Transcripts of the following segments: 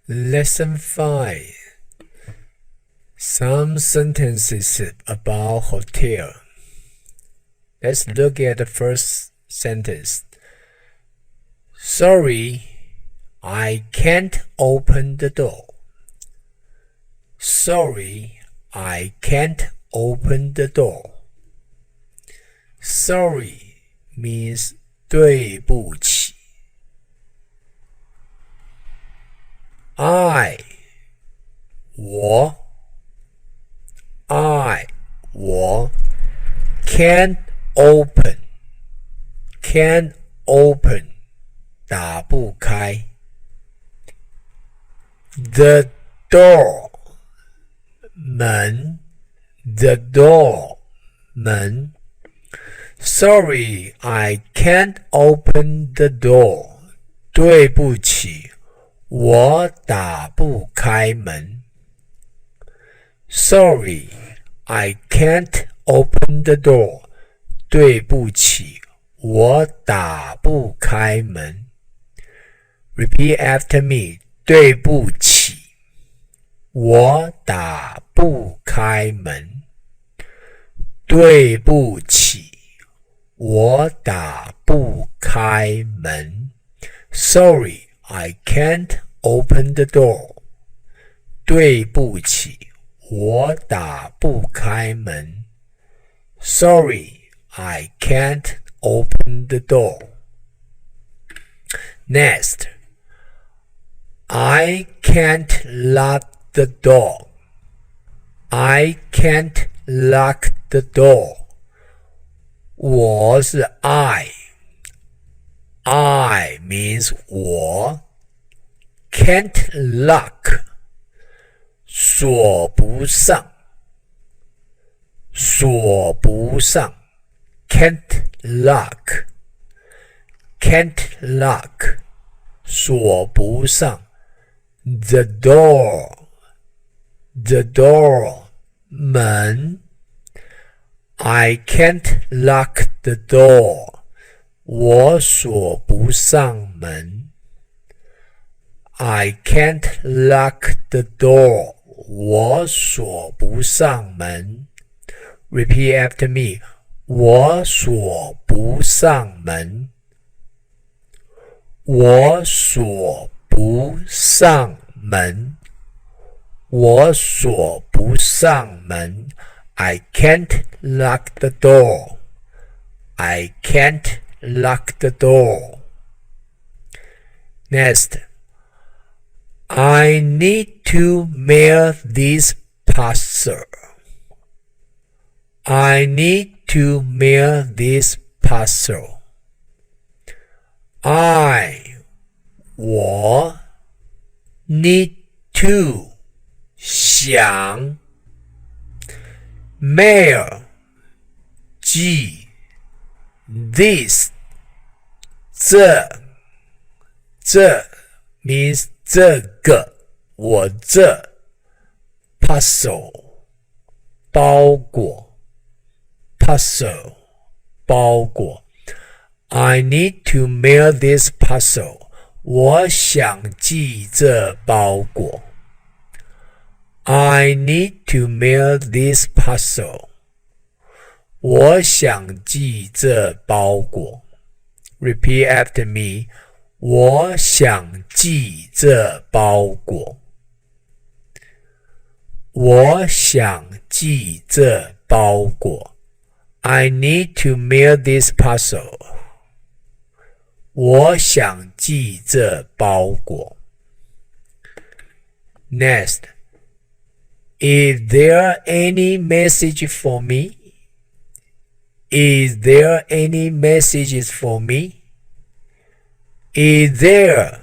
Lesson 5. Some sentences about hotel. Let's look at the first sentence. Sorry, I can't open the door. Sorry, I can't open the door. Sorry means 对不起。我 can't open 打不开 the door 门 the door 门 Sorry, I can't open the door 对不起我打不开门 Sorry, I can't open the door. 对不起，我打不开门 Repeat after me. 对不起，我打不开门。对不起，我打不开门。Sorry, I can't open the door. 对不起，我打不开门。Sorry, I can't open the door. Next, I can't lock the door. I can't lock the door. 我是 I means 我 can't lock 锁不上 can't lock 锁不上 the door 门 I can't lock the door 我锁不上门 I can't lock the door 我锁不上门 Repeat after me 我锁不上门我锁不上门我锁不上门 I can't lock the door I can't lock the door Next I need to mail this parcel. I need to mail this parcel.我 need to 想 mail 寄 this 这 means 这个我这 parcel 包裹 parcel 包裹 I need to mail this parcel 我想寄这包裹 I need to mail this parcel 我想寄这包裹 Repeat after me我想寄这包裹我想寄这包裹 I need to mail this parcel 我想寄这包裹 Next Is there any message for me? Is there any messages for me? Is there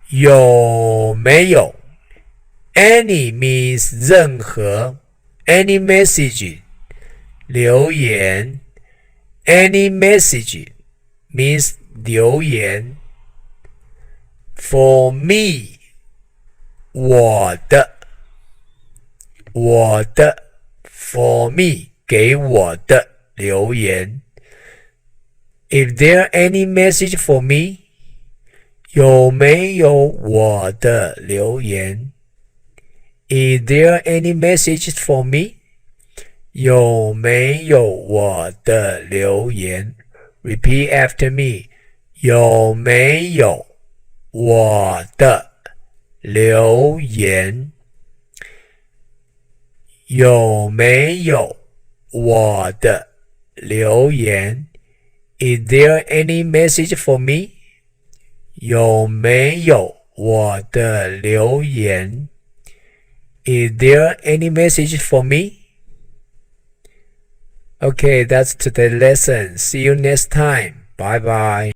有没有 Any means 任何 Any message 留言 Any message means 留言 For me 我的 For me 给我的留言 Is there any message for me? 有没有我的留言 ？Is there any messages for me？ 有没有我的留言 ？Repeat after me。有没有我的留言？有没有我的留言 ？Is there any message for me？ 有没有我的留言 ？Is there any message for me? Okay, that's today's lesson. See you next time. Bye bye.